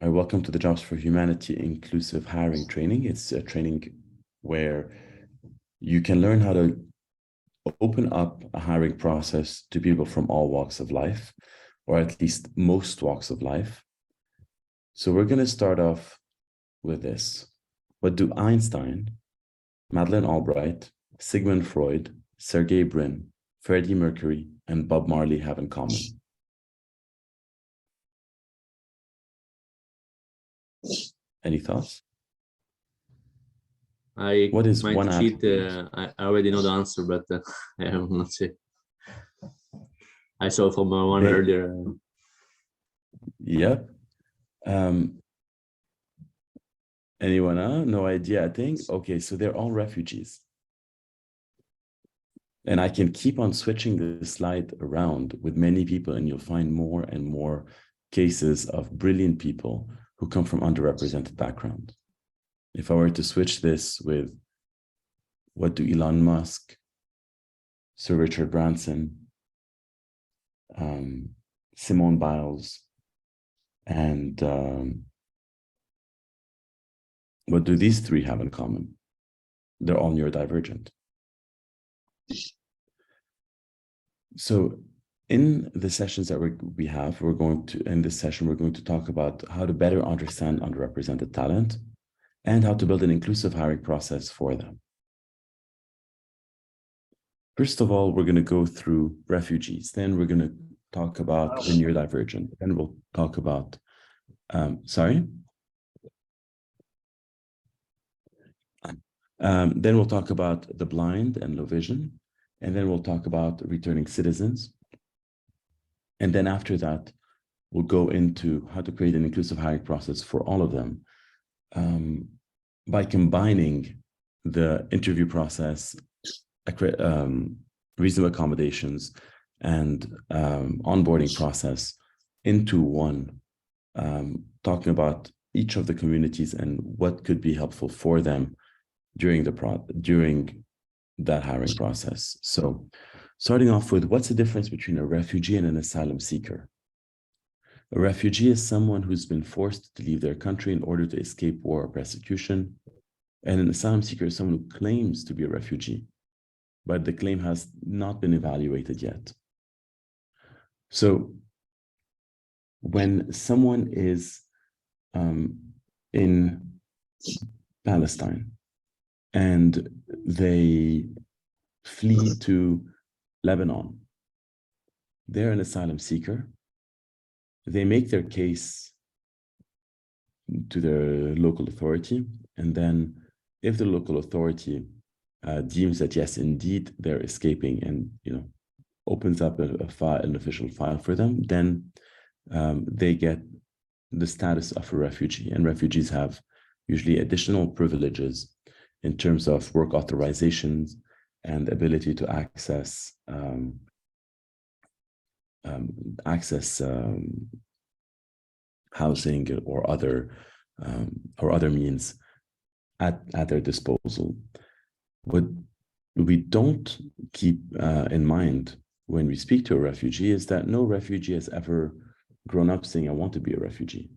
Hi, welcome to the Jobs for Humanity Inclusive Hiring Training. It's a training where you can learn how to open up a hiring process to people from all walks of life, or at least most walks of life. So we're going to start off with this. What do Einstein, Madeleine Albright, Sigmund Freud, Sergey Brin, Freddie Mercury, and Bob Marley have in common? Any thoughts? I What is might one cheat. attribute? I already know the answer, but I am not sure. I saw from one earlier. Yep. Anyone? No idea, I think. Okay, so they're all refugees. And I can keep on switching the slide around with many people, and you'll find more and more cases of brilliant people who come from underrepresented backgrounds. If I were to switch this with what do Elon Musk, Sir Richard Branson, Simone Biles, and what do these three have in common? They're all neurodivergent. So in the sessions that we're going to talk about how to better understand underrepresented talent and how to build an inclusive hiring process for them. First of all, we're going to go through refugees. Then we're going to talk about the neurodivergent. Then we'll talk about, then we'll talk about the blind and low vision. And then we'll talk about returning citizens. And then after that, we'll go into how to create an inclusive hiring process for all of them by combining the interview process, reasonable accommodations, and onboarding process into one, talking about each of the communities and what could be helpful for them during that hiring process. So starting off with, what's the difference between a refugee and an asylum seeker? A refugee is someone who's been forced to leave their country in order to escape war or persecution. And an asylum seeker is someone who claims to be a refugee, but the claim has not been evaluated yet. So when someone is in Palestine and they flee to Lebanon, they're an asylum seeker. They make their case to their local authority, and then if the local authority deems that yes, indeed they're escaping, and opens up an official file for them, then they get the status of a refugee. And refugees have usually additional privileges in terms of work authorizations and ability to access housing or other means at their disposal. What we don't keep in mind when we speak to a refugee is that no refugee has ever grown up saying, I want to be a refugee.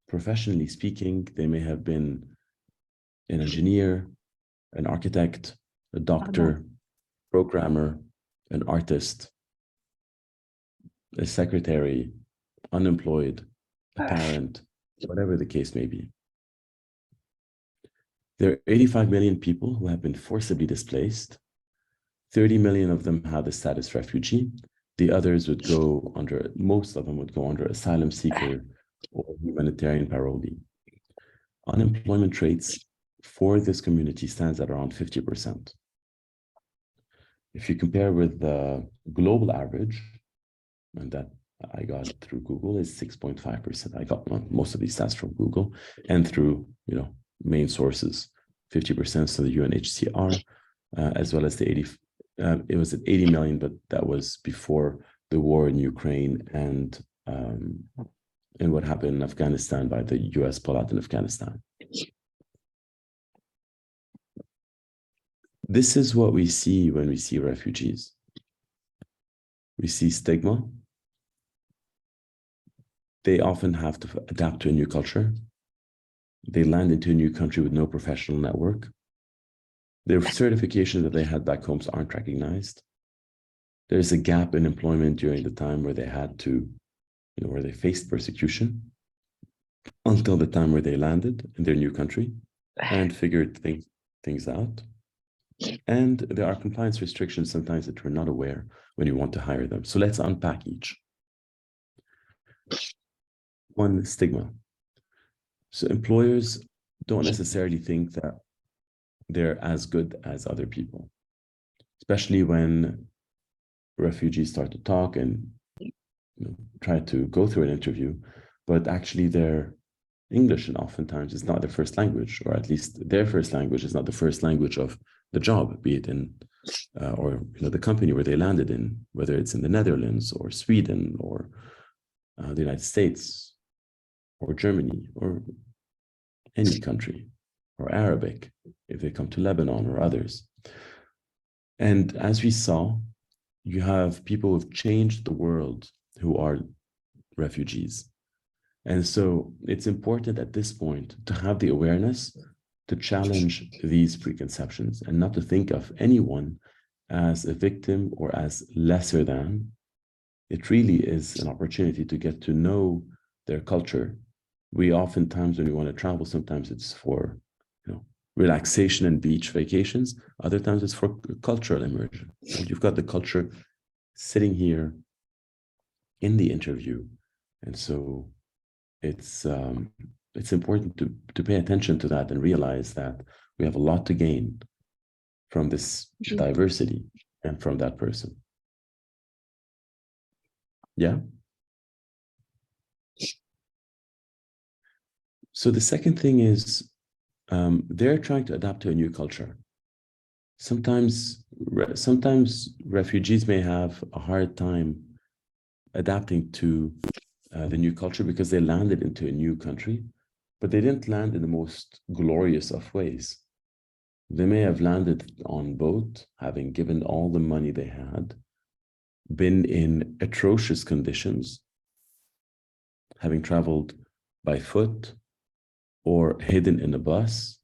Professionally speaking, they may have been an engineer, an architect, a doctor, programmer, an artist, a secretary, unemployed, a parent, whatever the case may be. There are 85 million people who have been forcibly displaced. 30 million of them have the status refugee. The others most of them would go under asylum seeker or humanitarian parolee. Unemployment rates for this community stands at around 50%. If you compare with the global average, and that I got through Google, is 6.5%. I got most of these stats from Google and through main sources, 50% to the UNHCR, as well as it was at 80 million, but that was before the war in Ukraine and what happened in Afghanistan by the US pullout in Afghanistan. This is what we see when we see refugees. We see stigma. they often have to adapt to a new culture. They land into a new country with no professional network. Their certifications that they had back home aren't recognized. There's a gap in employment during the time where they had to, where they faced persecution until the time where they landed in their new country and figured things out. And there are compliance restrictions sometimes that we're not aware when you want to hire them. So let's unpack each. One, stigma. So employers don't necessarily think that they're as good as other people, especially when refugees start to talk and try to go through an interview, but actually their English and oftentimes is not their first language, or at least their first language is not the first language of the job, be it in or the company where they landed in, whether it's in the Netherlands or Sweden or the United States or Germany or any country, or Arabic if they come to Lebanon or others. And as we saw, you have people who've changed the world who are refugees. And so it's important at this point to have the awareness to challenge these preconceptions and not to think of anyone as a victim or as lesser than. It really is an opportunity to get to know their culture. We oftentimes, when we want to travel, sometimes it's for relaxation and beach vacations. Other times it's for cultural immersion. And you've got the culture sitting here in the interview. And so it's important to pay attention to that and realize that we have a lot to gain from this diversity and from that person. Yeah. So the second thing is they're trying to adapt to a new culture. Sometimes refugees may have a hard time adapting to the new culture because they landed into a new country, but they didn't land in the most glorious of ways. They may have landed on boat, having given all the money they had, been in atrocious conditions, having traveled by foot or hidden in a bus,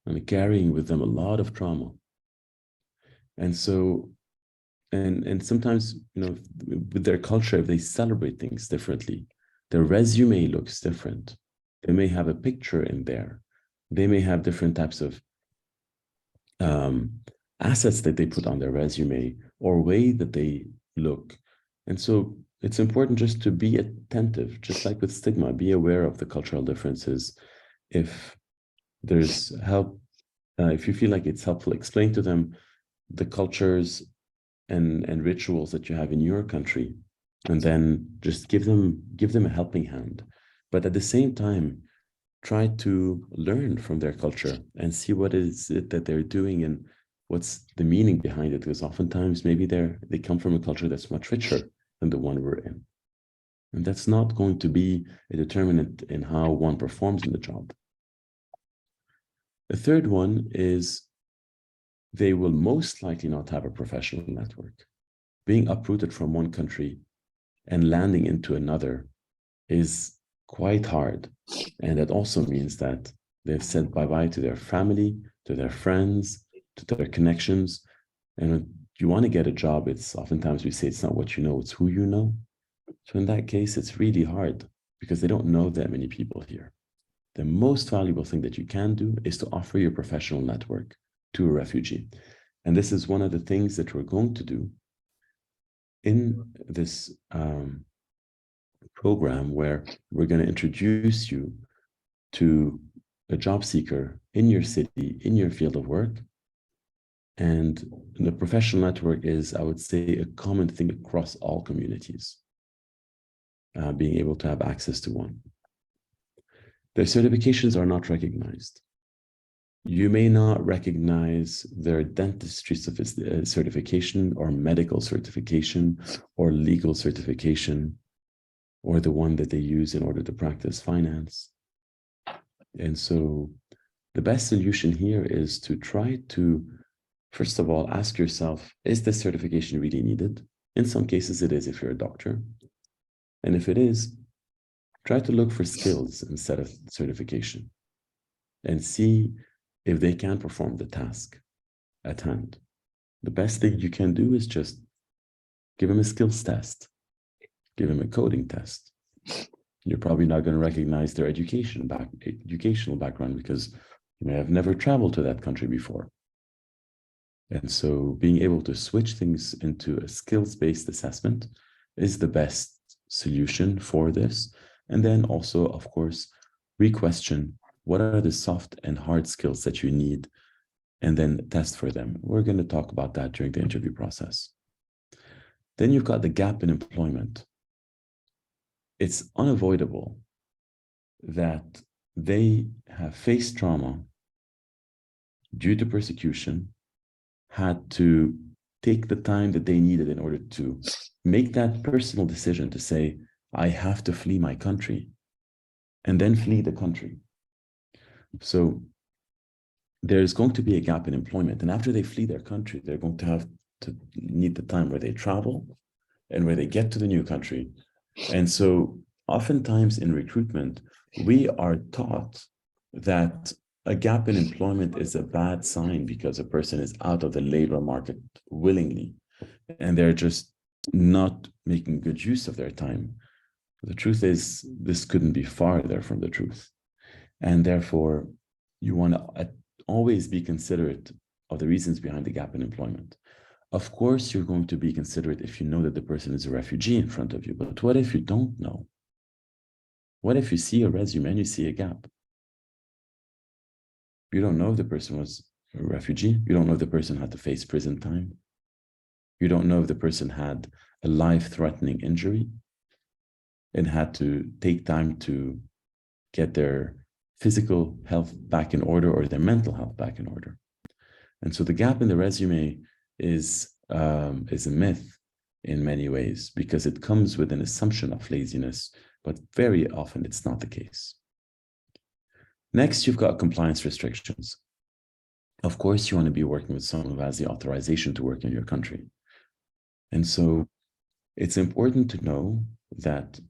and carrying with them a lot of trauma. And so, and sometimes, with their culture, if they celebrate things differently, their resume looks different. They may have a picture in there. They may have different types of assets that they put on their resume or way that they look. And so it's important just to be attentive, just like with stigma, be aware of the cultural differences. If there's help, if you feel like it's helpful, explain to them the cultures and rituals that you have in your country, and then just give them a helping hand. But at the same time, try to learn from their culture and see what is it that they're doing and what's the meaning behind it, because oftentimes maybe they come from a culture that's much richer than the one we're in. And that's not going to be a determinant in how one performs in the job. The third one is they will most likely not have a professional network. Being uprooted from one country and landing into another is quite hard. And that also means that they've said bye-bye to their family, to their friends, to their connections. And when you want to get a job, it's oftentimes we say it's not what you know, it's who you know. So in that case, it's really hard because they don't know that many people here. The most valuable thing that you can do is to offer your professional network to a refugee. And this is one of the things that we're going to do in this program, where we're going to introduce you to a job seeker in your city, in your field of work. And the professional network is, I would say, a common thing across all communities, being able to have access to one. Their certifications are not recognized. You may not recognize their dentistry certification or medical certification or legal certification or the one that they use in order to practice finance. And so the best solution here is to try to, first of all, ask yourself, is this certification really needed? In some cases it is if you're a doctor. And if it is, Try to look for skills instead of certification and see if they can perform the task at hand. The best thing you can do is just give them a skills test, give them a coding test. You're probably not going to recognize their educational background because you may have never traveled to that country before. And so being able to switch things into a skills-based assessment is the best solution for this. And then also, of course, re-question what are the soft and hard skills that you need, and then test for them. We're going to talk about that during the interview process. Then you've got the gap in employment. It's unavoidable that they have faced trauma due to persecution, had to take the time that they needed in order to make that personal decision to say, I have to flee my country, and then flee the country. So there's going to be a gap in employment. And after they flee their country, they're going to have to need the time where they travel and where they get to the new country. And so oftentimes in recruitment, we are taught that a gap in employment is a bad sign because a person is out of the labor market willingly, and they're just not making good use of their time. The truth is, this couldn't be farther from the truth. And therefore, you want to always be considerate of the reasons behind the gap in employment. Of course, you're going to be considerate if you know that the person is a refugee in front of you, but what if you don't know? What if you see a resume and you see a gap? You don't know if the person was a refugee. You don't know if the person had to face prison time. You don't know if the person had a life-threatening injury and had to take time to get their physical health back in order or their mental health back in order. And so the gap in the resume is a myth in many ways because it comes with an assumption of laziness, but very often it's not the case. Next, you've got compliance restrictions. Of course, you want to be working with someone who has the authorization to work in your country. And so it's important to know that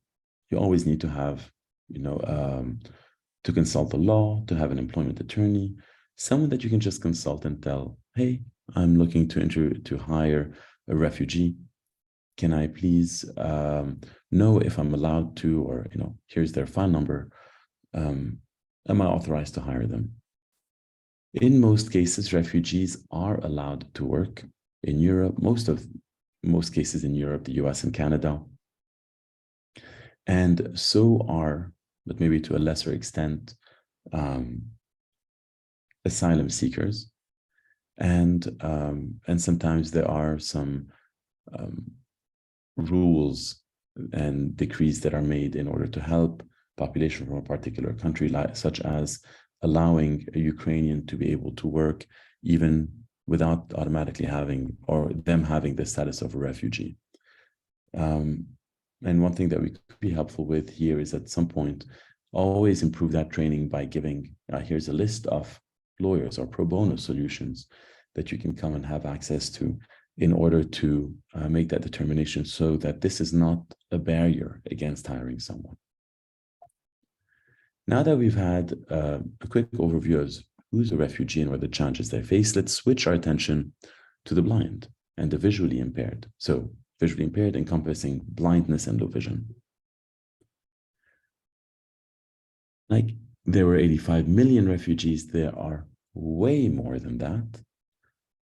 you always need to have, to consult the law, to have an employment attorney, someone that you can just consult and tell, hey, I'm looking to hire a refugee. Can I please know if I'm allowed to, or, here's their phone number. Am I authorized to hire them? In most cases, refugees are allowed to work in Europe, most cases in Europe, the US and Canada. And so are, but maybe to a lesser extent, asylum seekers. And sometimes there are some rules and decrees that are made in order to help population from a particular country, such as allowing a Ukrainian to be able to work even without automatically having the status of a refugee. And one thing that we could be helpful with here is at some point, always improve that training by giving, here's a list of lawyers or pro bono solutions that you can come and have access to in order to make that determination so that this is not a barrier against hiring someone. Now that we've had a quick overview of who's a refugee and what the challenges they face, let's switch our attention to the blind and the visually impaired. So visually impaired encompassing blindness and low vision. Like there were 85 million refugees, there are way more than that,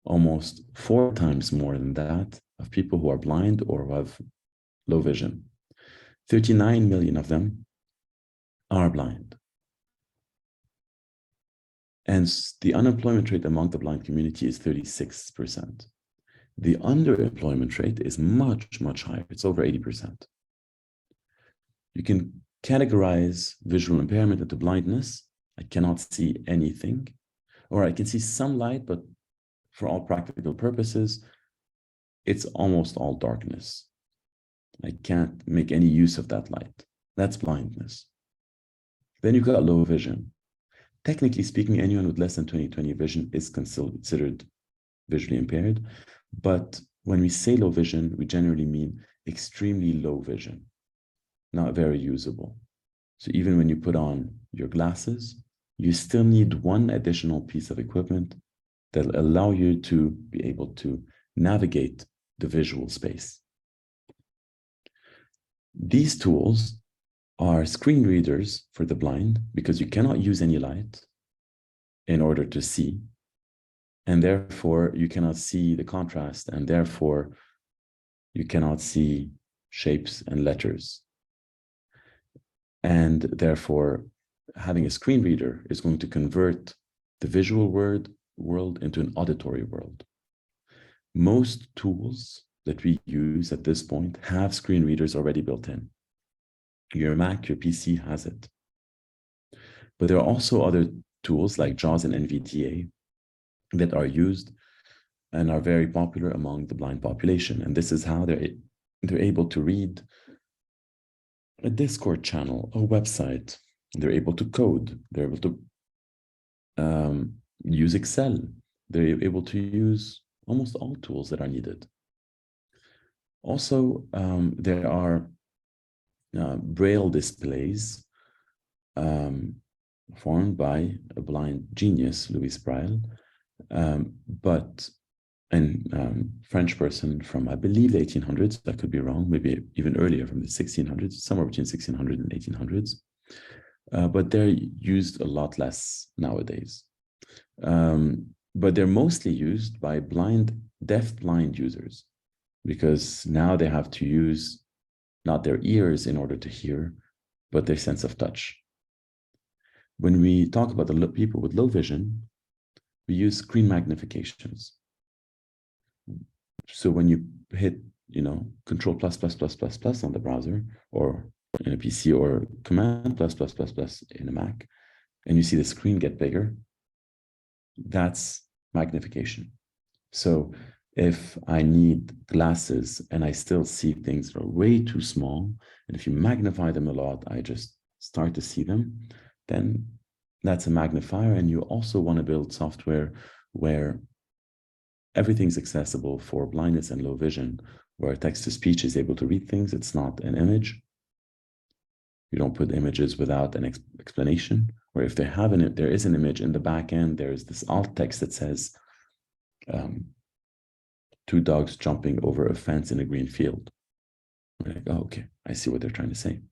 almost 4 times more than that of people who are blind or who have low vision. 39 million of them are blind. And the unemployment rate among the blind community is 36%. The underemployment rate is much, much higher. It's over 80%. You can categorize visual impairment into blindness. I cannot see anything, or I can see some light, but for all practical purposes, it's almost all darkness. I can't make any use of that light. That's blindness. Then you've got low vision. Technically speaking, anyone with less than 20/20 vision is considered visually impaired. But when we say low vision, we generally mean extremely low vision, not very usable. So even when you put on your glasses, you still need one additional piece of equipment that'll allow you to be able to navigate the visual space. These tools are screen readers for the blind because you cannot use any light in order to see. And therefore, you cannot see the contrast, and therefore, you cannot see shapes and letters. And therefore, having a screen reader is going to convert the visual world into an auditory world. Most tools that we use at this point have screen readers already built in. Your Mac, your PC has it. But there are also other tools like JAWS and NVDA that are used and are very popular among the blind population. And this is how they're able to read a Discord channel, a website. They're able to code. They're able to use Excel. They're able to use almost all tools that are needed. Also, there are Braille displays formed by a blind genius, Louis Braille, but a French person from, I believe, the 1800s. I could be wrong, maybe even earlier, from the 1600s, somewhere between 1600 and 1800s. But they're used a lot less nowadays. But they're mostly used by deaf blind users, because now they have to use not their ears in order to hear, but their sense of touch. When we talk about the people with low vision, we use screen magnifications. So when you hit, Control plus plus plus plus plus on the browser, or in a PC, or Command plus plus plus plus in a Mac, and you see the screen get bigger, that's magnification. So if I need glasses and I still see things that are way too small, and if you magnify them a lot, I just start to see them, then that's a magnifier. And you also want to build software where everything's accessible for blindness and low vision, where text-to-speech is able to read things. It's not an image. You don't put images without an explanation. Or if there is an image in the back end, there's this alt text that says, 2 dogs jumping over a fence in a green field. We're like, oh, okay, I see what they're trying to say.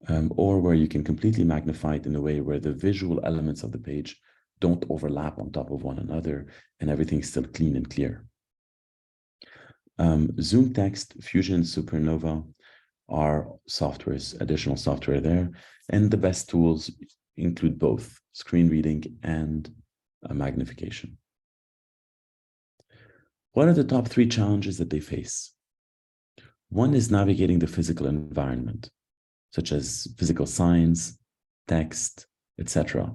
Or where you can completely magnify it in a way where the visual elements of the page don't overlap on top of one another, and everything's still clean and clear. Zoom Text, Fusion, Supernova are additional software there. And the best tools include both screen reading and magnification. What are the top 3 challenges that they face? One is navigating the physical environment, such as physical signs, text, etc.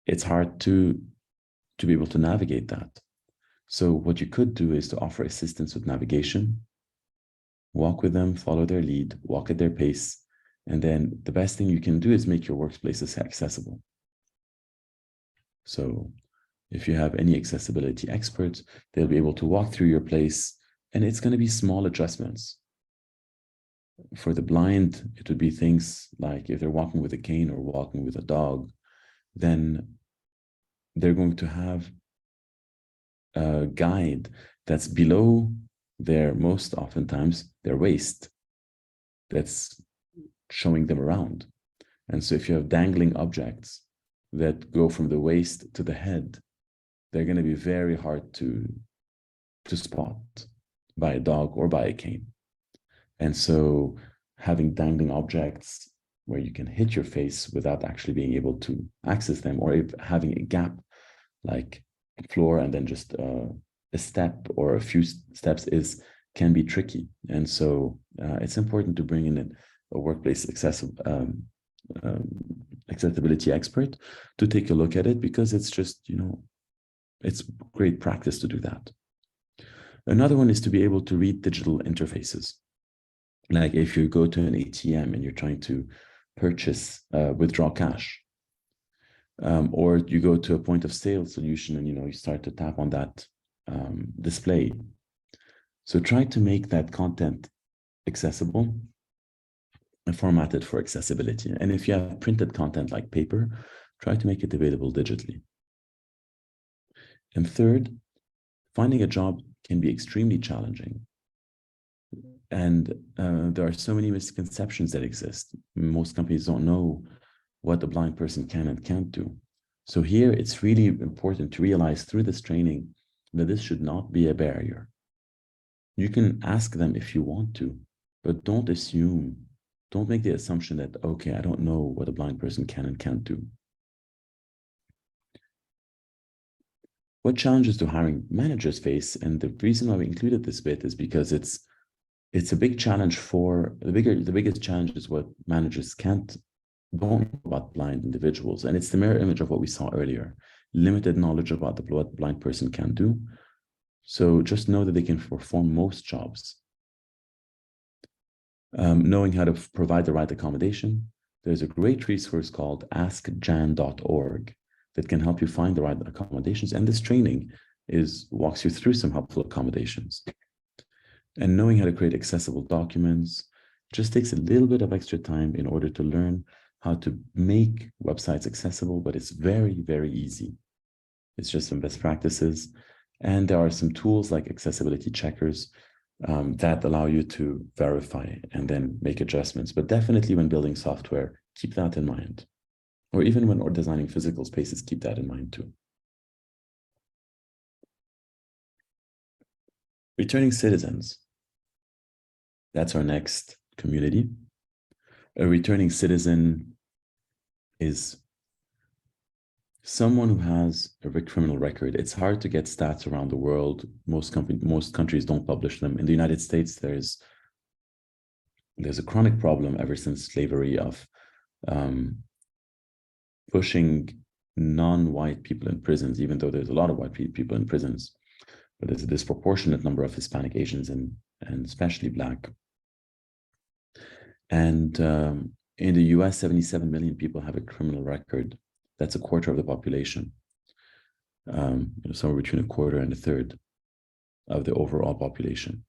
It's hard to be able to navigate that. So what you could do is to offer assistance with navigation, walk with them, follow their lead, walk at their pace, and then the best thing you can do is make your workplaces accessible. So if you have any accessibility experts, they'll be able to walk through your place, and it's going to be small adjustments. For the blind, it would be things like if they're walking with a cane or walking with a dog, then they're going to have a guide that's below most oftentimes, their waist, that's showing them around. And so if you have dangling objects that go from the waist to the head, they're going to be very hard to spot by a dog or by a cane. And so having dangling objects where you can hit your face without actually being able to access them, or if having a gap like floor and then just a step or a few steps can be tricky. And so it's important to bring in a workplace accessibility expert to take a look at it, because it's just, it's great practice to do that. Another one is to be able to read digital interfaces. Like if you go to an ATM and you're trying to withdraw cash, or you go to a point of sale solution and you start to tap on that display. So try to make that content accessible formatted for accessibility. And if you have printed content like paper, try to make it available digitally. And third, finding a job can be extremely challenging. And there are so many misconceptions that exist. Most companies don't know what a blind person can and can't do. So here it's really important to realize through this training that this should not be a barrier. You can ask them if you want to, but don't assume, don't make the assumption that, okay, I don't know what a blind person can and can't do. What challenges do hiring managers face? And the reason why we included this bit is because it's a big challenge the biggest challenge is what managers don't know about blind individuals. And it's the mirror image of what we saw earlier. Limited knowledge about what a blind person can do. So just know that they can perform most jobs. Knowing how to provide the right accommodation. There's a great resource called askjan.org that can help you find the right accommodations. And this training walks you through some helpful accommodations. And knowing how to create accessible documents just takes a little bit of extra time in order to learn how to make websites accessible, but it's very, very easy. It's just some best practices. And there are some tools like accessibility checkers that allow you to verify and then make adjustments. But definitely when building software, keep that in mind. Or even when designing physical spaces, keep that in mind too. Returning citizens. That's our next community. A returning citizen is someone who has a criminal record. It's hard to get stats around the world. Most countries don't publish them. In the United States, there's a chronic problem ever since slavery of pushing non-white people in prisons, even though there's a lot of white people in prisons, but there's a disproportionate number of Hispanic, Asians, and especially Black. And in the US, 77 million people have a criminal record. That's a quarter of the population. Somewhere between a quarter and a third of the overall population.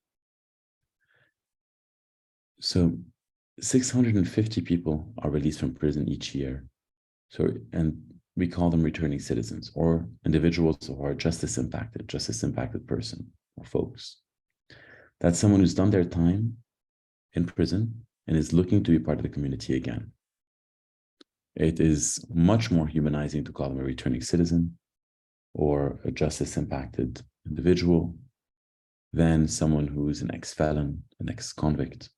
So 650 people are released from prison each year. So, and we call them returning citizens or individuals who are justice impacted person or folks. That's someone who's done their time in prison and is looking to be part of the community again. It is much more humanizing to call them a returning citizen or a justice impacted individual than someone who's an ex-felon, an ex-convict,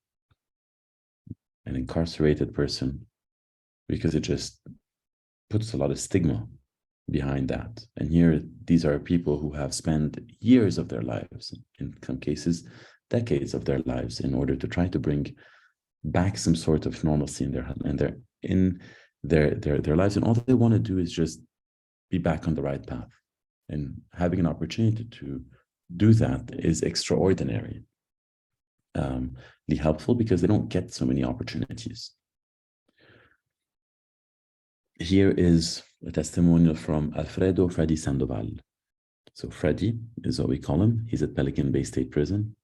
an incarcerated person, because it just puts a lot of stigma behind that. And here, these are people who have spent years of their lives, in some cases, decades of their lives, in order to try to bring back some sort of normalcy in their lives. And all they want to do is just be back on the right path. And having an opportunity to do that is extraordinarily helpful because they don't get so many opportunities. Here is a testimonial from Alfredo Freddy Sandoval. So Freddy is what we call him. He's at Pelican Bay State Prison.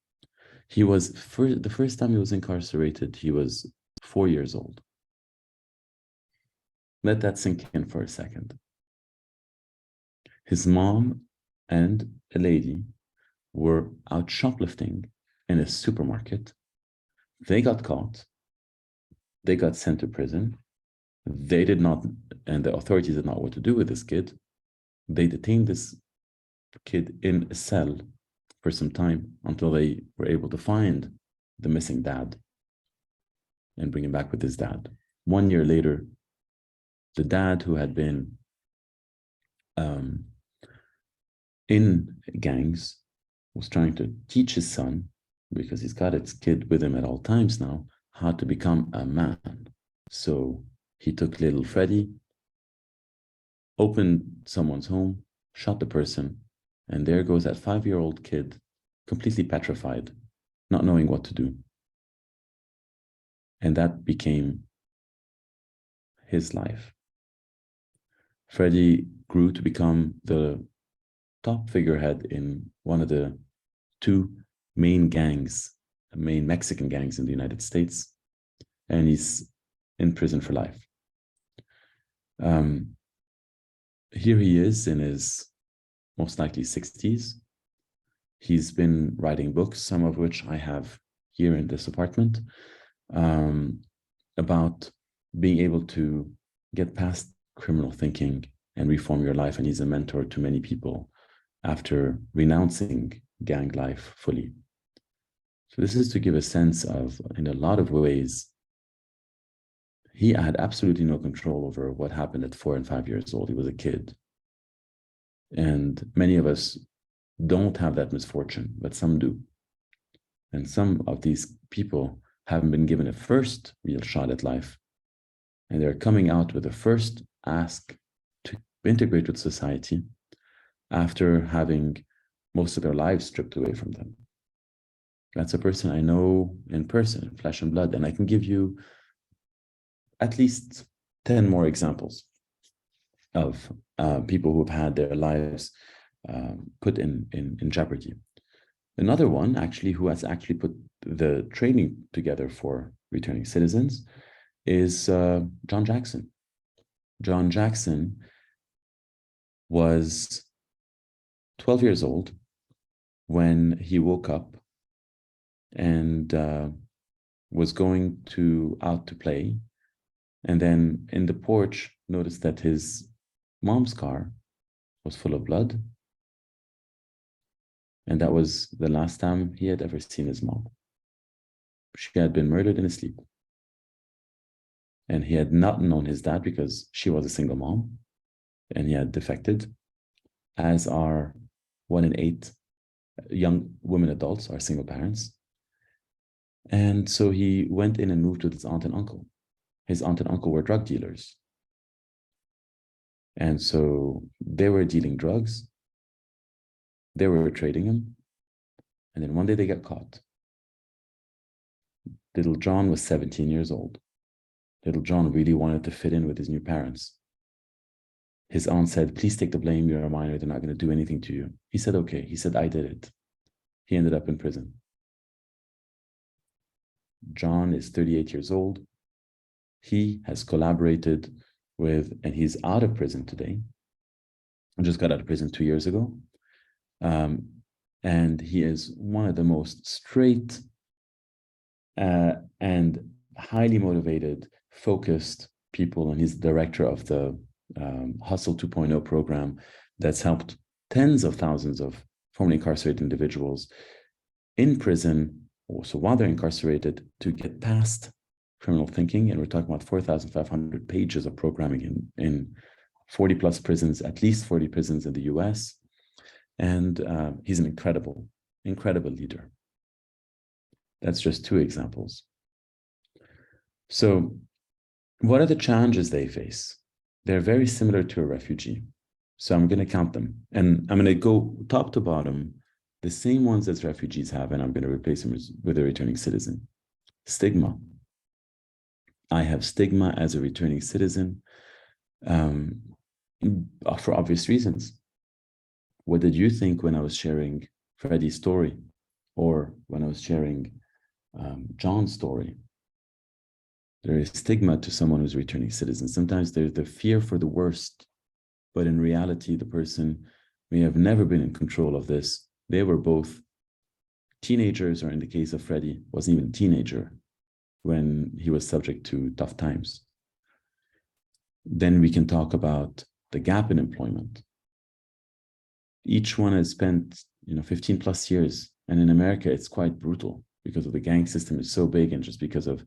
He was, the first time he was incarcerated, he was 4 years old. Let that sink in for a second. His mom and a lady were out shoplifting in a supermarket. They got caught. They got sent to prison. They did not, and the authorities did not know what to do with this kid. They detained this kid in a cell for some time until they were able to find the missing dad and bring him back with his dad. 1 year later, the dad who had been in gangs was trying to teach his son, because he's got his kid with him at all times now, how to become a man. So he took little Freddy, opened someone's home, shot the person, and there goes that 5-year-old kid, completely petrified, not knowing what to do. And that became his life. Freddy grew to become the top figurehead in one of the 2 main gangs, main Mexican gangs in the United States. and he's in prison for life. Here he is in his most likely 60s. He's been writing books, some of which I have here in this apartment, about being able to get past criminal thinking and reform your life. And he's a mentor to many people after renouncing gang life fully. So this is to give a sense of, in a lot of ways, he had absolutely no control over what happened at 4 and 5 years old. He was a kid. And many of us don't have that misfortune, but some do. And some of these people haven't been given a first real shot at life. And they're coming out with a first ask to integrate with society after having most of their lives stripped away from them. That's a person I know in person, flesh and blood, and I can give you at least 10 more examples of people who've had their lives put in jeopardy. Another one, actually, who has actually put the training together for returning citizens is John Jackson. John Jackson was 12 years old when he woke up and was going out to play, and then in the porch noticed that his mom's car was full of blood, and that was the last time he had ever seen his mom. She had been murdered in his sleep, and he had not known his dad because she was a single mom, and he had defected, as are 1 in 8 young women adults are single parents. And so he went in and moved with his aunt and uncle. His aunt and uncle were drug dealers. And so they were dealing drugs. They were trading them. And then one day they got caught. Little John was 17 years old. Little John really wanted to fit in with his new parents. His aunt said, please take the blame. You're a minor. They're not going to do anything to you. He said, okay. He said, I did it. He ended up in prison. John is 38 years old. He has collaborated with, and he's out of prison today. I just got out of prison 2 years ago. And he is one of the most straight and highly motivated, focused people. And he's the director of the Hustle 2.0 program that's helped tens of thousands of formerly incarcerated individuals in prison, also while they're incarcerated, to get past criminal thinking. And we're talking about 4,500 pages of programming in 40 plus prisons, at least 40 prisons in the US. And he's an incredible leader. That's just 2 examples. So what are the challenges they face? They're very similar to a refugee. So I'm going to count them. And I'm going to go top to bottom, the same ones as refugees have, and I'm going to replace them with a returning citizen. Stigma. I have stigma as a returning citizen for obvious reasons. What did you think when I was sharing Freddie's story, or when I was sharing John's story? There is stigma to someone who's a returning citizen. Sometimes there's the fear for the worst, but in reality, the person may have never been in control of this. They were both teenagers, or in the case of Freddie, wasn't even a teenager when he was subject to tough times. Then we can talk about the gap in employment. Each one has spent 15 plus years. And in America, it's quite brutal because of the gang system is so big, and just because of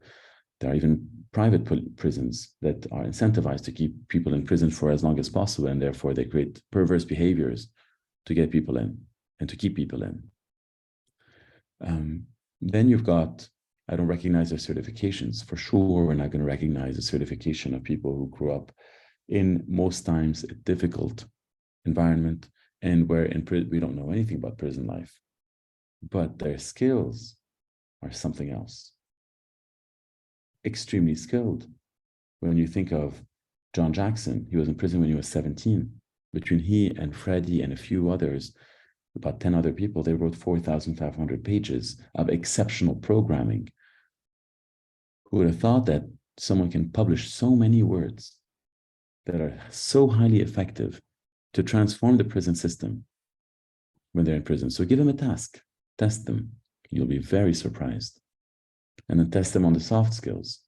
there are even private prisons that are incentivized to keep people in prison for as long as possible, and therefore they create perverse behaviors to get people in and to keep people in. Then you've got, I don't recognize their certifications. For sure, we're not going to recognize the certification of people who grew up in, most times, a difficult environment, and where we don't know anything about prison life. But their skills are something else. Extremely skilled. When you think of John Jackson, he was in prison when he was 17. Between he and Freddie and a few others, about 10 other people, they wrote 4,500 pages of exceptional programming. Who would have thought that someone can publish so many words that are so highly effective to transform the prison system when they're in prison? So give them a task, test them. You'll be very surprised. And then test them on the soft skills.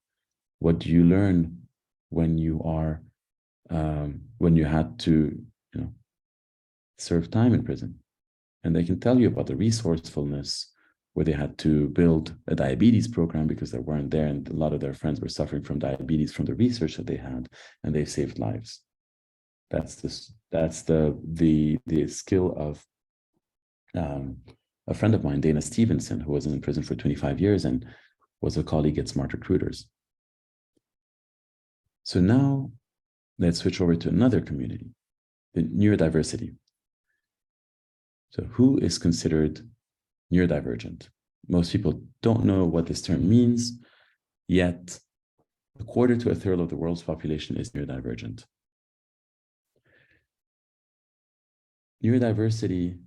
What do you learn when you are when you had to, serve time in prison? And they can tell you about the resourcefulness where they had to build a diabetes program because they weren't there, and a lot of their friends were suffering from diabetes from the research that they had, and they've saved lives. That's the skill of a friend of mine, Dana Stevenson, who was in prison for 25 years and was a colleague at Smart Recruiters. So now let's switch over to another community, the neurodiversity. So who is considered neurodivergent? Most people don't know what this term means, yet a quarter to a third of the world's population is neurodivergent. Neurodiversity,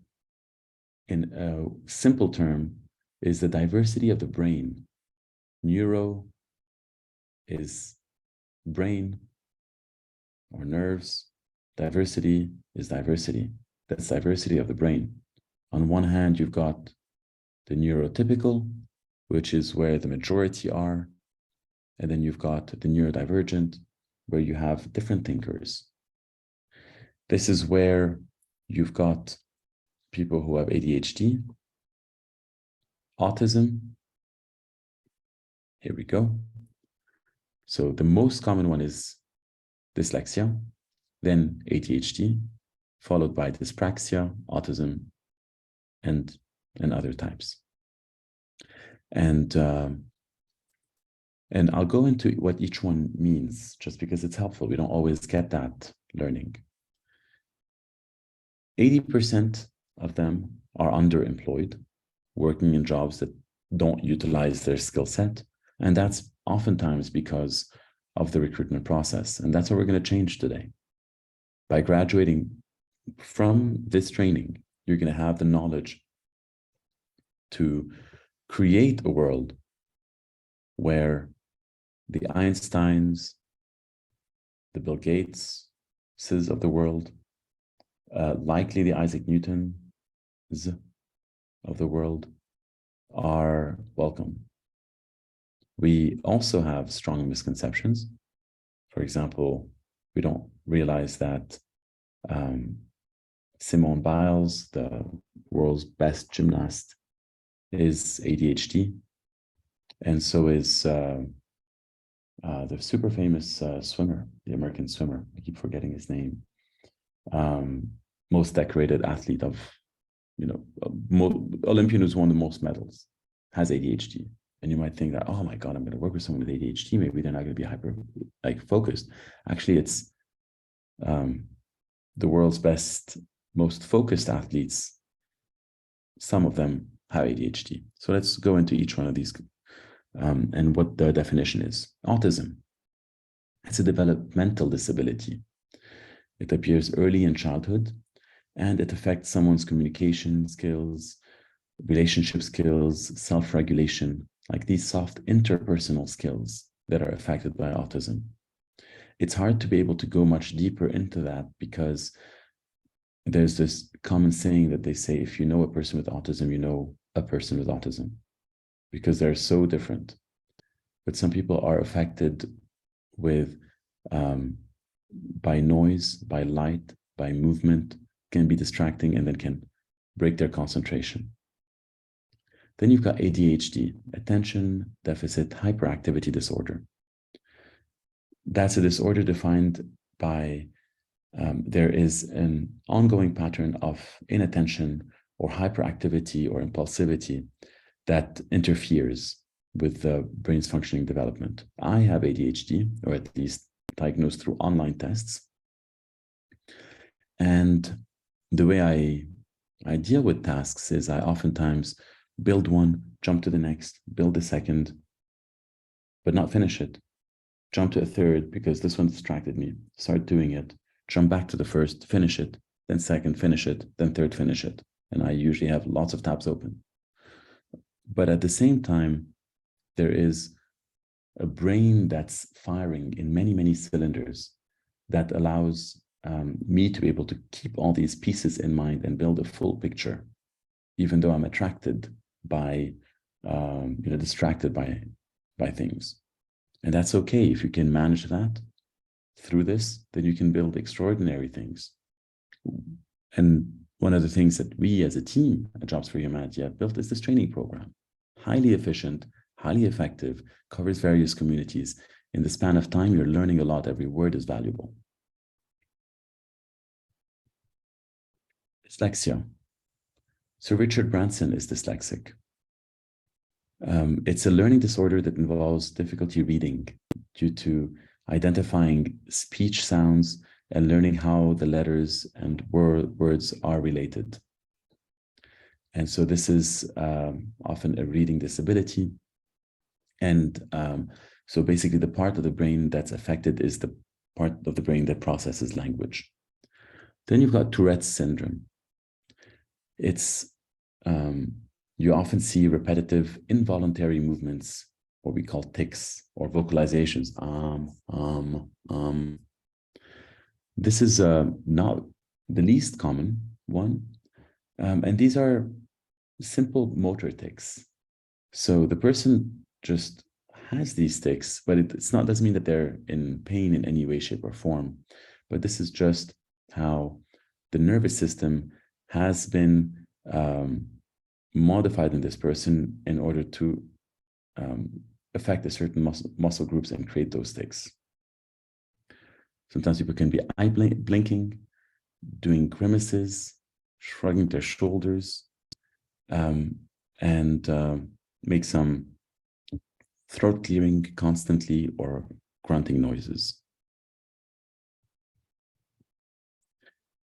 in a simple term, is the diversity of the brain. Neuro is brain or nerves. Diversity is diversity. That's diversity of the brain. On one hand, you've got the neurotypical, which is where the majority are. And then you've got the neurodivergent, where you have different thinkers. This is where you've got people who have ADHD, autism. Here we go. So the most common one is dyslexia, then ADHD, followed by dyspraxia, autism, and other types. And I'll go into what each one means, just because it's helpful. We don't always get that learning. 80% of them are underemployed, working in jobs that don't utilize their skill set. And that's oftentimes because of the recruitment process. And that's what we're going to change today. By graduating from this training, you're going to have the knowledge to create a world where the Einsteins, the Bill Gateses of the world, likely the Isaac Newtons of the world, are welcome. We also have strong misconceptions. For example, we don't realize that Simone Biles, the world's best gymnast, is ADHD, and so is the super famous swimmer, the American swimmer. I keep forgetting his name. Most decorated athlete of, Olympian who's won the most medals, has ADHD. And you might think that, oh my God, I'm going to work with someone with ADHD. Maybe they're not going to be hyper focused. Actually, it's the world's best, most focused athletes. Some of them have ADHD. So let's go into each one of these and what the definition is. Autism. It's a developmental disability. It appears early in childhood, and it affects someone's communication skills, relationship skills, self-regulation, like these soft interpersonal skills that are affected by autism. It's hard to be able to go much deeper into that because there's this common saying that they say, if you know a person with autism, you know a person with autism, because they're so different. But some people are affected with by noise, by light, by movement, can be distracting, and then can break their concentration. Then you've got ADHD, attention deficit hyperactivity disorder. That's a disorder defined by there is an ongoing pattern of inattention or hyperactivity or impulsivity that interferes with the brain's functioning development. I have ADHD, or at least diagnosed through online tests. And the way I deal with tasks is I oftentimes build one, jump to the next, build a second, but not finish it. Jump to a third because this one distracted me, start doing it, jump back to the first, finish it, then second, finish it, then third, finish it. And I usually have lots of tabs open. But at the same time, there is a brain that's firing in many, many cylinders that allows me to be able to keep all these pieces in mind and build a full picture, even though I'm attracted by, distracted by things. And that's okay. If you can manage that through this, then you can build extraordinary things. And one of the things that we as a team at Jobs for Humanity have built is this training program. Highly efficient, highly effective, covers various communities. In the span of time, you're learning a lot. Every word is valuable. Dyslexia. Sir Richard Branson is dyslexic. It's a learning disorder that involves difficulty reading due to identifying speech sounds and learning how the letters and words are related. And so this is often a reading disability. And so basically the part of the brain that's affected is the part of the brain that processes language. Then you've got Tourette's syndrome. It's, you often see repetitive involuntary movements, what we call tics or vocalizations. This is not the least common one. And these are simple motor tics. So the person just has these tics, but doesn't mean that they're in pain in any way, shape, or form. But this is just how the nervous system has been modified in this person in order to affect a certain muscle groups and create those tics. Sometimes people can be eye blinking, doing grimaces, shrugging their shoulders, and make some throat clearing constantly or grunting noises.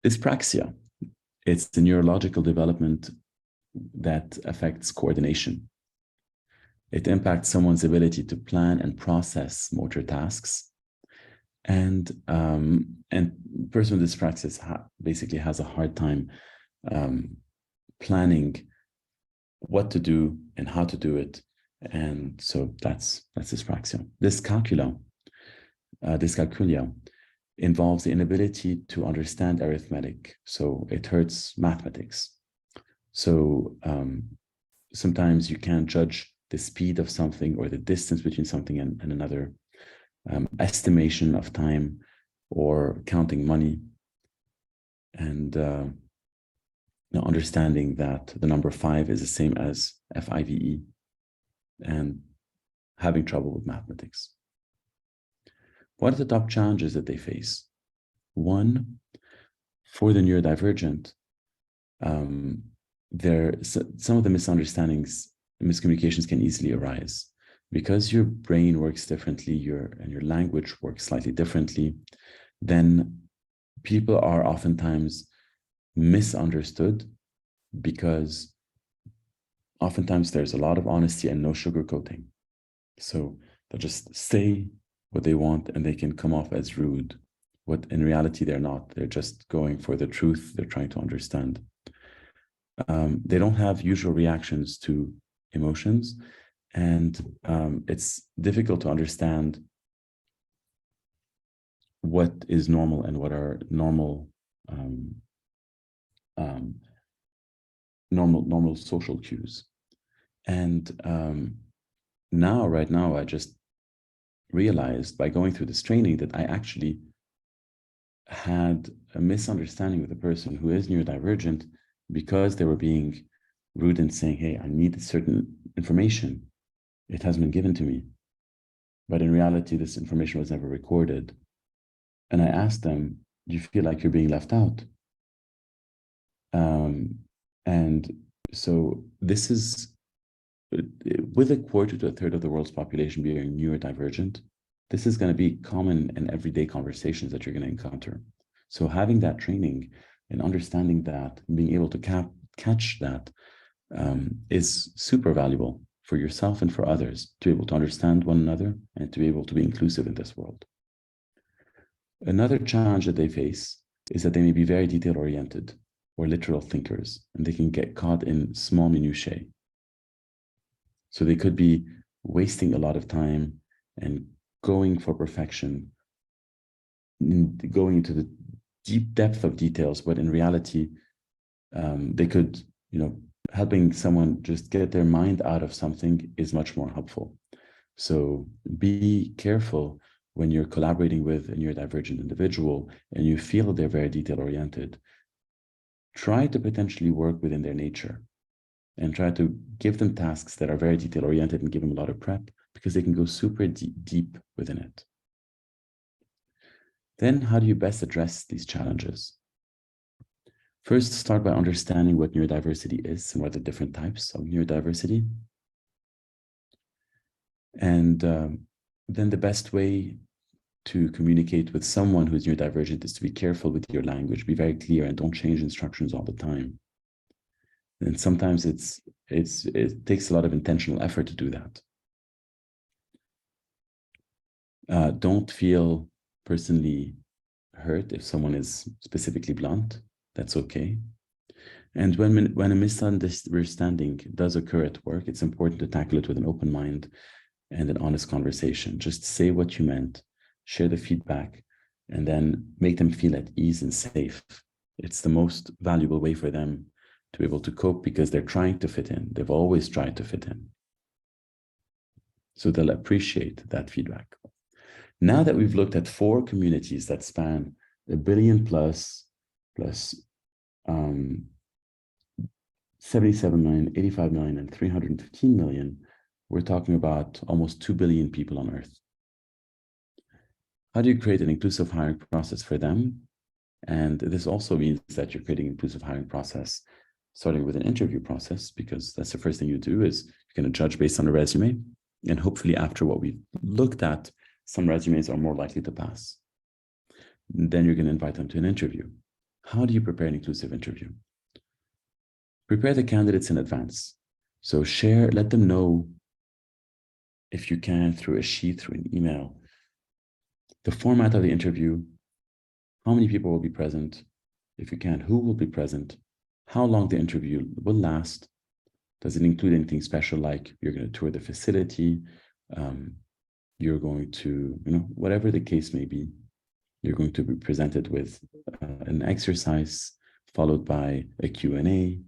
Dyspraxia. It's the neurological development that affects coordination. It impacts someone's ability to plan and process motor tasks. And person with dyspraxia basically has a hard time planning what to do and how to do it. And so that's dyspraxia. Dyscalculia involves the inability to understand arithmetic. So it hurts mathematics. So sometimes you can't judge the speed of something or the distance between something and another, estimation of time or counting money, and understanding that the number 5 is the same as FIVE, and having trouble with mathematics. What are the top challenges that they face? One, for the neurodivergent, some of the misunderstandings, miscommunications can easily arise. Because your brain works differently, your language works slightly differently, then people are oftentimes misunderstood, because oftentimes there's a lot of honesty and no sugarcoating. So they'll just say what they want and they can come off as rude. What in reality they're not. They're just going for the truth. They're trying to understand. They don't have usual reactions to emotions, and it's difficult to understand what is normal and what are normal normal social cues. And right now, I just realized by going through this training that I actually had a misunderstanding with a person who is neurodivergent, because they were being rude and saying, hey, I need certain information. It hasn't been given to me. But in reality, this information was never recorded. And I asked them, do you feel like you're being left out? And so this is, with 1/4 to 1/3 of the world's population being neurodivergent, this is going to be common in everyday conversations that you're going to encounter. So having that training and understanding that, being able to catch that, is super valuable for yourself and for others, to be able to understand one another and to be able to be inclusive in this world. Another challenge that they face is that they may be very detail-oriented or literal thinkers, and they can get caught in small minutiae. So they could be wasting a lot of time and going for perfection, going into the deep depth of details, but in reality, they could, helping someone just get their mind out of something is much more helpful. So be careful when you're collaborating with a neurodivergent individual and you feel they're very detail oriented. Try to potentially work within their nature and try to give them tasks that are very detail oriented and give them a lot of prep, because they can go super deep within it. Then how do you best address these challenges? First, start by understanding what neurodiversity is and what are the different types of neurodiversity. And then the best way to communicate with someone who's neurodivergent is to be careful with your language, be very clear, and don't change instructions all the time. And sometimes it takes a lot of intentional effort to do that. Don't feel personally hurt if someone is specifically blunt. That's okay. And when a misunderstanding does occur at work, it's important to tackle it with an open mind and an honest conversation. Just say what you meant, share the feedback, and then make them feel at ease and safe. It's the most valuable way for them to be able to cope, because they're trying to fit in. They've always tried to fit in. So they'll appreciate that feedback. Now that we've looked at 4 communities that span 1 billion plus 77 million, 85 million, and 315 million, we're talking about almost 2 billion people on Earth. How do you create an inclusive hiring process for them? And this also means that you're creating an inclusive hiring process, starting with an interview process, because that's the first thing you do. Is you're going to judge based on a resume. And hopefully after what we've looked at, some resumes are more likely to pass. Then you're going to invite them to an interview. How do you prepare an inclusive interview? Prepare the candidates in advance. So let them know, if you can, through a sheet, through an email, the format of the interview, how many people will be present, if you can, who will be present, how long the interview will last. Does it include anything special, like you're going to tour the facility, you're going to, whatever the case may be, you're going to be presented with an exercise followed by a Q&A.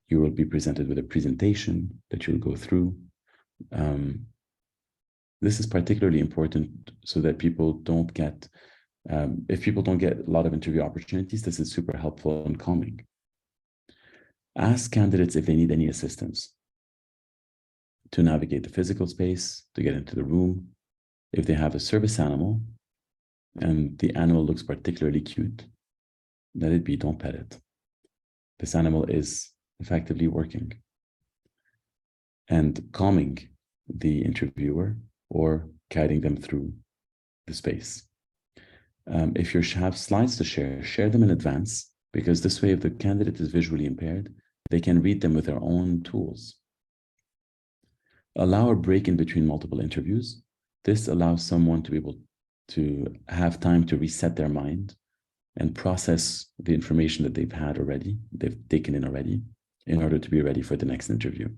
You will be presented with a presentation that you'll go through. This is particularly important so that people don't get, if people don't get a lot of interview opportunities, this is super helpful and calming. Ask candidates if they need any assistance to navigate the physical space, to get into the room. If they have a service animal and the animal looks particularly cute, let it be, don't pet it. This animal is effectively working. And calming the interviewer or guiding them through the space. If you have slides to share them in advance, because this way, if the candidate is visually impaired, they can read them with their own tools. Allow a break in between multiple interviews. This allows someone to be able to have time to reset their mind and process the information that they've taken in already, in order to be ready for the next interview.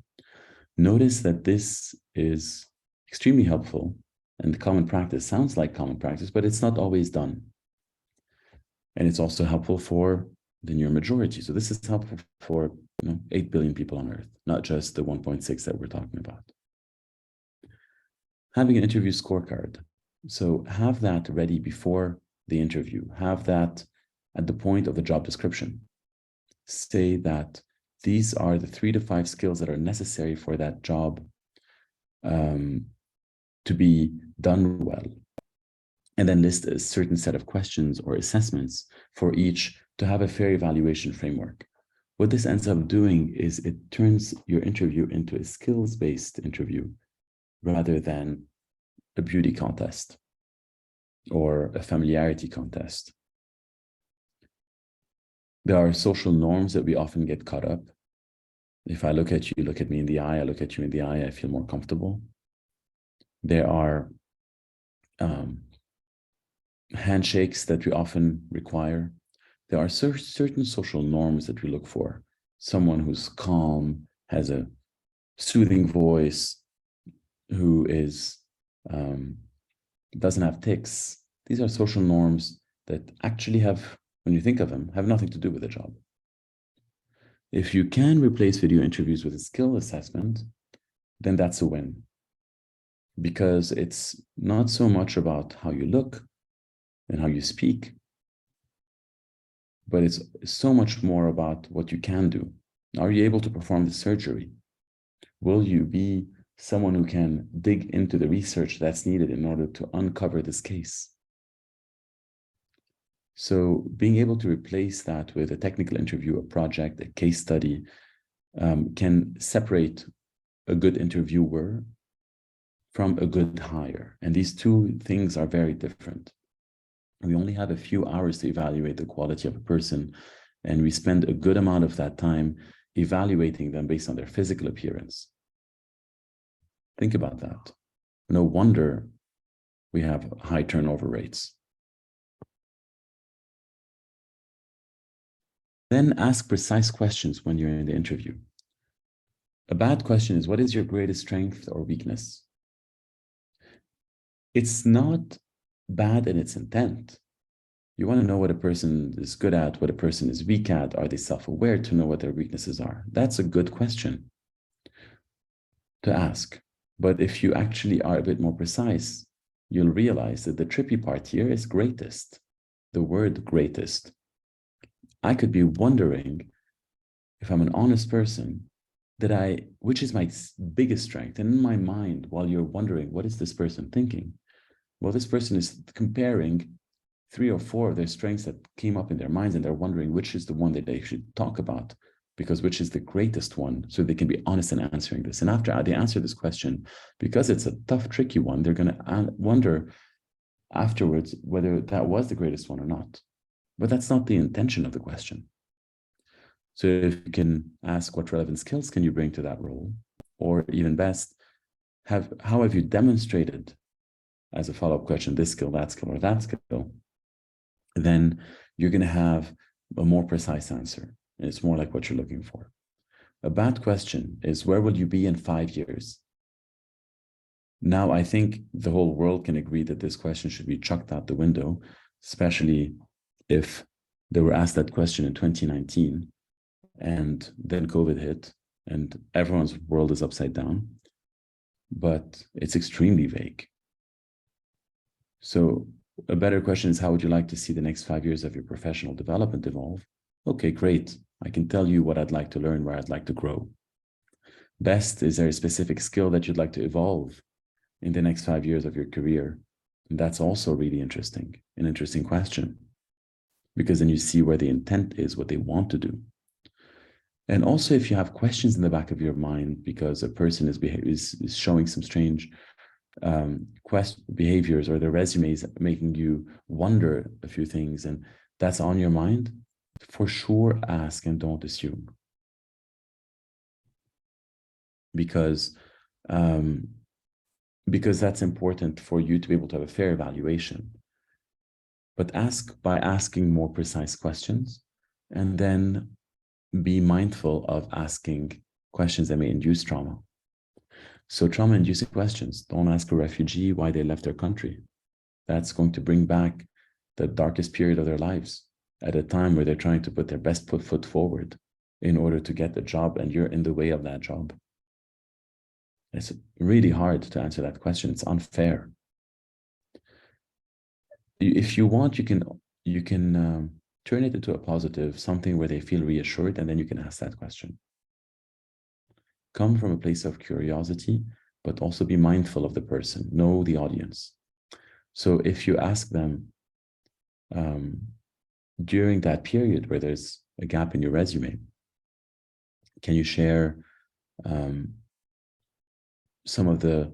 Notice that this is extremely helpful, and common practice sounds like common practice, but it's not always done. And it's also helpful for the near majority. So this is helpful for 8 billion people on Earth, not just the 1.6 that we're talking about. Having an interview scorecard. So have that ready before the interview. Have that at the point of the job description. Say that these are the 3 to 5 skills that are necessary for that job to be done well. And then list a certain set of questions or assessments for each to have a fair evaluation framework. What this ends up doing is it turns your interview into a skills-based interview rather than a beauty contest or a familiarity contest. There are social norms that we often get caught up. If I look at you, look at me in the eye, I look at you in the eye, I feel more comfortable. There are handshakes that we often require. There are certain social norms that we look for. Someone who's calm, has a soothing voice, who is doesn't have tics. These are social norms that actually have, when you think of them, have nothing to do with the job. If you can replace video interviews with a skill assessment, then that's a win. Because it's not so much about how you look and how you speak, but it's so much more about what you can do. Are you able to perform the surgery? Will you be someone who can dig into the research that's needed in order to uncover this case? So being able to replace that with a technical interview, a project, a case study, can separate a good interviewer from a good hire. And these two things are very different. We only have a few hours to evaluate the quality of a person, and we spend a good amount of that time evaluating them based on their physical appearance. Think about that. No wonder we have high turnover rates. Then ask precise questions when you're in the interview. A bad question is, what is your greatest strength or weakness? It's not bad in its intent. You want to know what a person is good at, what a person is weak at. Are they self-aware to know what their weaknesses are? That's a good question to ask. But if you actually are a bit more precise, you'll realize that the tricky part here is greatest, the word greatest. I could be wondering, if I'm an honest person, which is my biggest strength? And in my mind, while you're wondering, what is this person thinking? Well, this person is comparing 3 or 4 of their strengths that came up in their minds, and they're wondering which is the one that they should talk about, because which is the greatest one, so they can be honest in answering this. And after they answer this question, because it's a tough, tricky one, they're going to wonder afterwards whether that was the greatest one or not. But that's not the intention of the question. So if you can ask, what relevant skills can you bring to that role? Or even best, how have you demonstrated, as a follow-up question, this skill, that skill, or that skill? Then you're going to have a more precise answer. And it's more like what you're looking for. A bad question is, where will you be in 5 years? Now, I think the whole world can agree that this question should be chucked out the window, especially if they were asked that question in 2019 and then COVID hit and everyone's world is upside down. But it's extremely vague. So a better question is, how would you like to see the next 5 years of your professional development evolve? Okay, great. I can tell you what I'd like to learn, where I'd like to grow. Best, is there a specific skill that you'd like to evolve in the next 5 years of your career? And that's also really interesting, an interesting question, because then you see where the intent is, what they want to do. And also, if you have questions in the back of your mind because a person is showing some strange behaviors, or their resumes making you wonder a few things, and that's on your mind, for sure ask and don't assume. Because that's important for you to be able to have a fair evaluation. But ask by asking more precise questions, and then be mindful of asking questions that may induce trauma. So trauma-inducing questions. Don't ask a refugee why they left their country. That's going to bring back the darkest period of their lives at a time where they're trying to put their best foot forward in order to get the job, and you're in the way of that job. It's really hard to answer that question. It's unfair. If you want, you can turn it into a positive, something where they feel reassured, and then you can ask that question. Come from a place of curiosity, but also be mindful of the person, know the audience. So if you ask them during that period where there's a gap in your resume, can you share some of the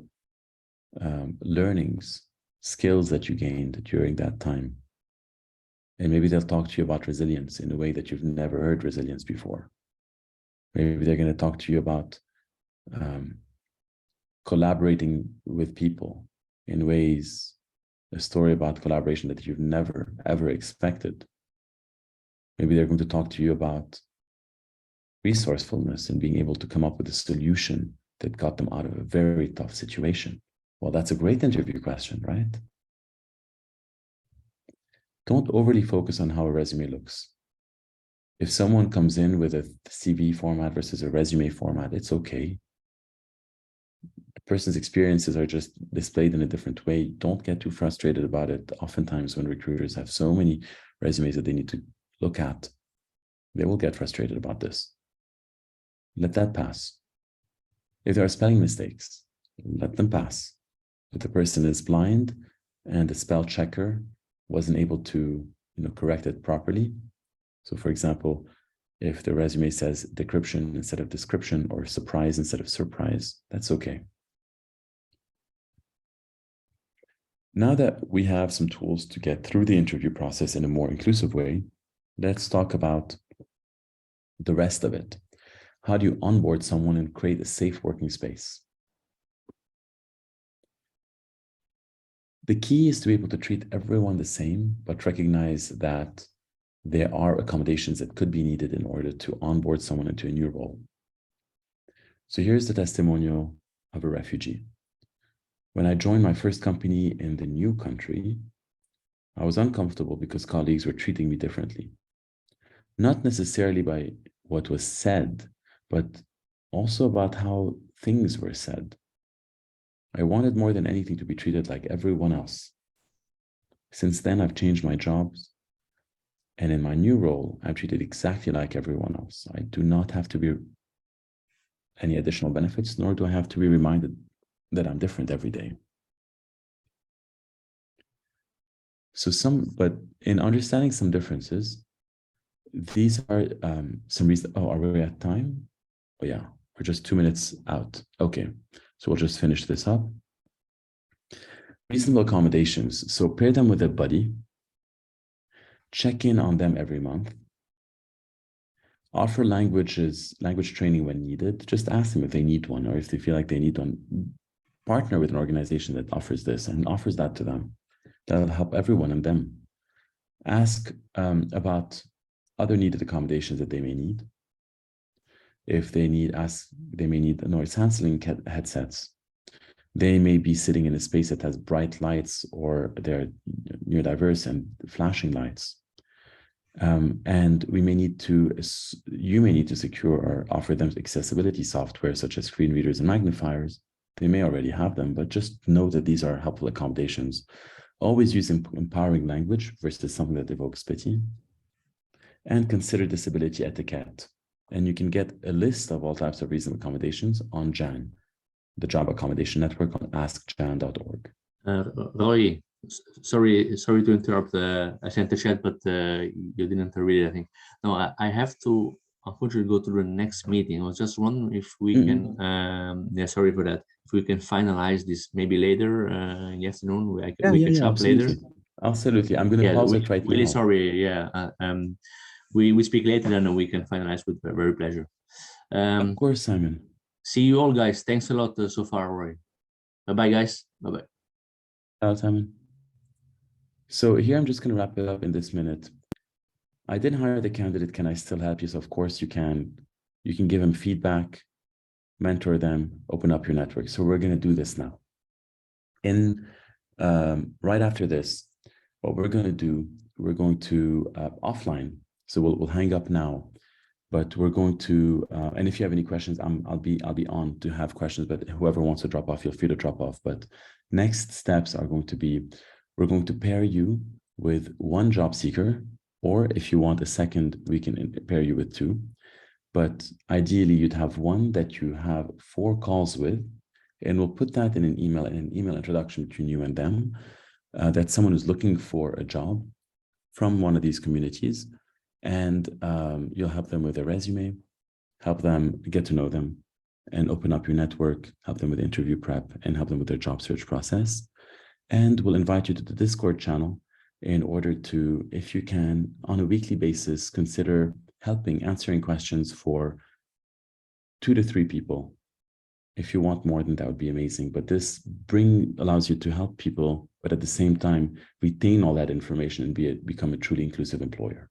learnings, skills that you gained during that time? And maybe they'll talk to you about resilience in a way that you've never heard resilience before. Maybe they're going to talk to you about collaborating with people in ways, a story about collaboration that you've never, ever expected. Maybe they're going to talk to you about resourcefulness and being able to come up with a solution that got them out of a very tough situation. Well, that's a great interview question, right? Don't overly focus on how a resume looks. If someone comes in with a CV format versus a resume format, it's okay. The person's experiences are just displayed in a different way. Don't get too frustrated about it. Oftentimes, when recruiters have so many resumes that they need to look at, they will get frustrated about this. Let that pass. If there are spelling mistakes, let them pass. If the person is blind and the spell checker wasn't able to correct it properly. So for example, if the resume says decryption instead of description or surprise instead of surprise, that's okay. Now that we have some tools to get through the interview process in a more inclusive way, let's talk about the rest of it. How do you onboard someone and create a safe working space? The key is to be able to treat everyone the same, but recognize that there are accommodations that could be needed in order to onboard someone into a new role. So here's the testimonial of a refugee. When I joined my first company in the new country, I was uncomfortable because colleagues were treating me differently. Not necessarily by what was said, but also about how things were said. I wanted more than anything to be treated like everyone else. Since then, I've changed my jobs. And in my new role, I'm treated exactly like everyone else. I do not have to be any additional benefits, nor do I have to be reminded that I'm different every day. But in understanding some differences, these are some reasons. Oh, are we at time? Oh yeah, we're just 2 minutes out. Okay, so we'll just finish this up. Reasonable accommodations. So pair them with a buddy. Check in on them every month. Offer language training when needed. Just ask them if they need one or if they feel like they need one. Partner with an organization that offers this and offers that to them. That'll help everyone and them. Ask about other needed accommodations that they may need. If they need, they may need noise canceling headsets. They may be sitting in a space that has bright lights or they're neurodiverse and flashing lights. And you may need to secure or offer them accessibility software such as screen readers and magnifiers. They may already have them, but just know that these are helpful accommodations. Always use empowering language versus something that evokes pity. And consider disability etiquette. And you can get a list of all types of reasonable accommodations on JAN, the Job Accommodation Network, on askjan.org. Roy, sorry to interrupt. I sent the chat, but you didn't read it, I think. No, I have to unfortunately go to the next meeting. I was just wondering if we can, yeah, sorry for that. If we can finalize this maybe later in the afternoon, we can chat absolutely. later. Absolutely. I'm going to pause it right really now. Sorry. Yeah. We speak later and we can finalize with very pleasure. Of course, Simon. See you all, guys. Thanks a lot so far, Roy. Bye-bye, guys. Bye-bye. Ciao, Simon. So here I'm just going to wrap it up in this minute. I didn't hire the candidate. Can I still help you? So of course you can. You can give them feedback, mentor them, open up your network. So we're going to do this now. Right after this, what we're going to do, we're going to offline. So we'll hang up now, but we're going to, and if you have any questions, I'll be on to have questions, but whoever wants to drop off, feel free to drop off. But next steps are going to be, we're going to pair you with one job seeker, or if you want a second, we can pair you with two. But ideally, you'd have one that you have 4 calls with, and we'll put that in an email introduction between you and them. That's someone who's looking for a job from one of these communities, and you'll help them with their resume, help them get to know them, and open up your network, help them with interview prep, and help them with their job search process. And we'll invite you to the Discord channel in order to, if you can, on a weekly basis, consider answering questions for 2 to 3 people. If you want more, then that would be amazing. But this allows you to help people, but at the same time, retain all that information and become a truly inclusive employer.